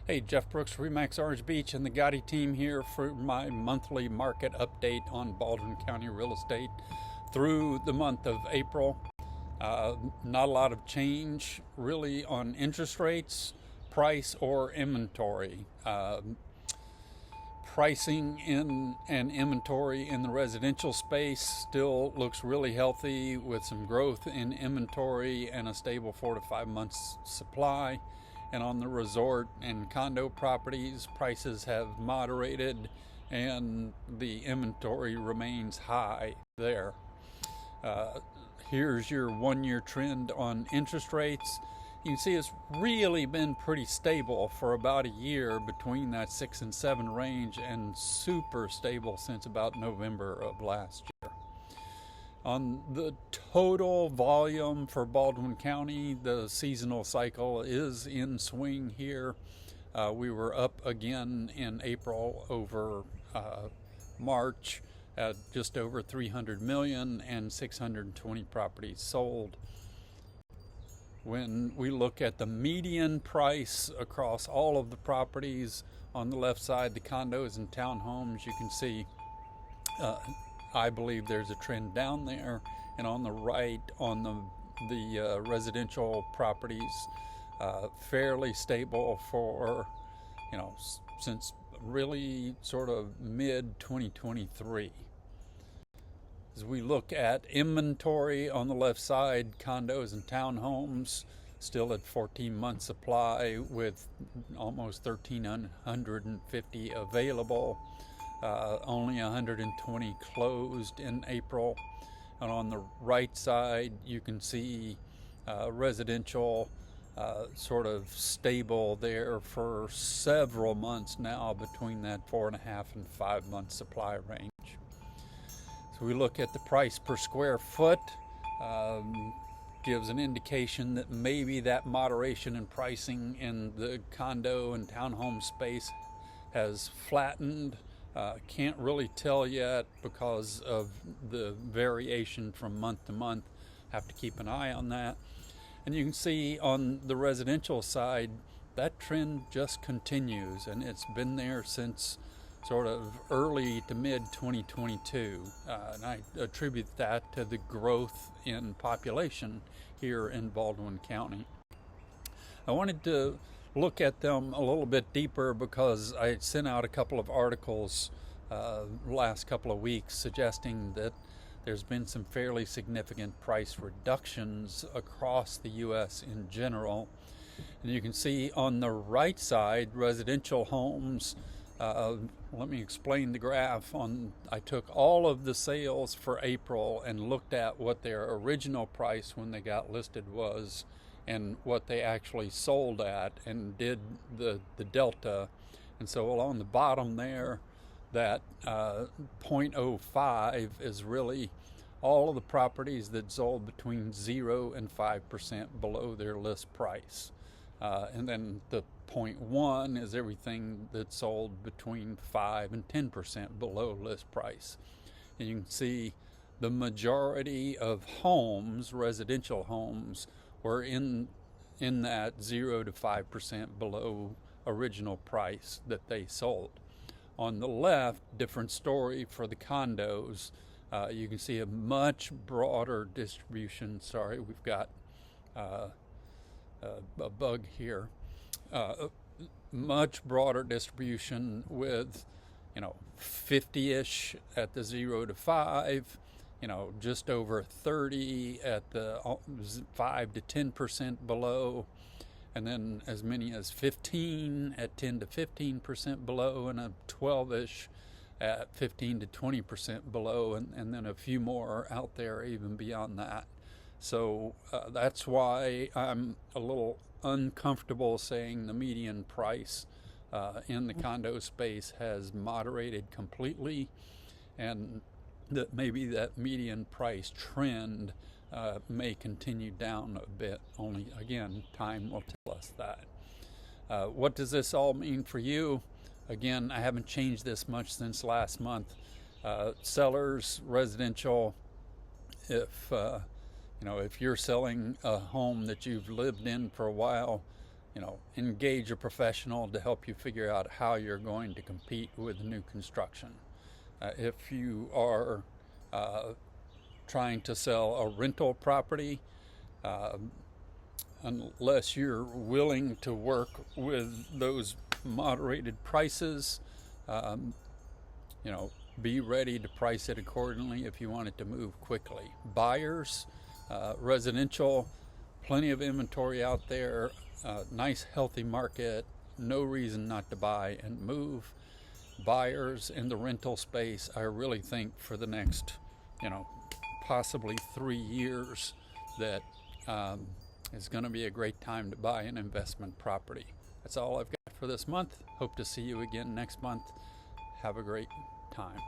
Hey, Jeff Brooks, Remax Orange Beach, and the Gotti team here for my monthly market update on Baldwin County real estate through the month of April. Not a lot of change really on interest rates, price, or inventory. Pricing in and inventory in the residential space still looks really healthy with some growth in inventory and a stable 4 to 5 months supply. And on the resort and condo properties, prices have moderated and the inventory remains high there. Here's your 1-year trend on interest rates. You can see it's really been pretty stable for about a year between that 6 and 7 range, and super stable since about November of last year. On the total volume for Baldwin County, the seasonal cycle is in swing here. We were up again in April over March at just over 300 million and 620 properties sold. When we look at the median price across all of the properties, on the left side, the condos and townhomes, you can see I believe there's a trend down there, and on the right, on the residential properties, fairly stable for, since really sort of mid 2023. As we look at inventory on the left side, condos and townhomes still at 14-month supply with almost 1,350 available. Only 120 closed in April. And on the right side, you can see residential sort of stable there for several months now, between that 4.5 and 5 month supply range. So we look at the price per square foot, gives an indication that maybe that moderation in pricing in the condo and townhome space has flattened. Can't really tell yet because of the variation from month to month. Have to keep an eye on that. And you can see on the residential side, that trend just continues, and it's been there since sort of early to mid 2022. And I attribute that to the growth in population here in Baldwin County. I wanted to look at them a little bit deeper because I sent out a couple of articles last couple of weeks suggesting that there's been some fairly significant price reductions across the U.S. in general. And you can see on the right side, residential homes. Let me explain the graph. I took all of the sales for April and looked at what their original price when they got listed was and what they actually sold at, and did the delta. And so along the bottom there, that 0.05 is really all of the properties that sold between 0 and 5% below their list price. And then the 0.1 is everything that sold between 5 and 10% below list price. And you can see the majority of homes, residential homes, were in that 0 to 5% below original price that they sold. On the left, different story for the condos. You can see a much broader distribution. Sorry, we've got a bug here. Much broader distribution with 50-ish at the 0 to 5, just over 30 at the 5 to 10% below, and then as many as 15 at 10 to 15% below, and a 12-ish at 15 to 20% below, and then a few more out there even beyond that. So that's why I'm a little uncomfortable saying the median price in the condo space has moderated completely, and that maybe that median price trend may continue down a bit. Only, again, time will tell us that. What does this all mean for you? Again, I haven't changed this much since last month. Sellers, residential, if you're selling a home that you've lived in for a while, engage a professional to help you figure out how you're going to compete with new construction. If you are trying to sell a rental property, unless you're willing to work with those moderated prices, um, be ready to price it accordingly if you want it to move quickly. Buyers, residential, plenty of inventory out there, nice healthy market, no reason not to buy and move. Buyers in the rental space, I really think for the next, possibly 3 years, that is going to be a great time to buy an investment property. That's all I've got for this month. Hope to see you again next month. Have a great time.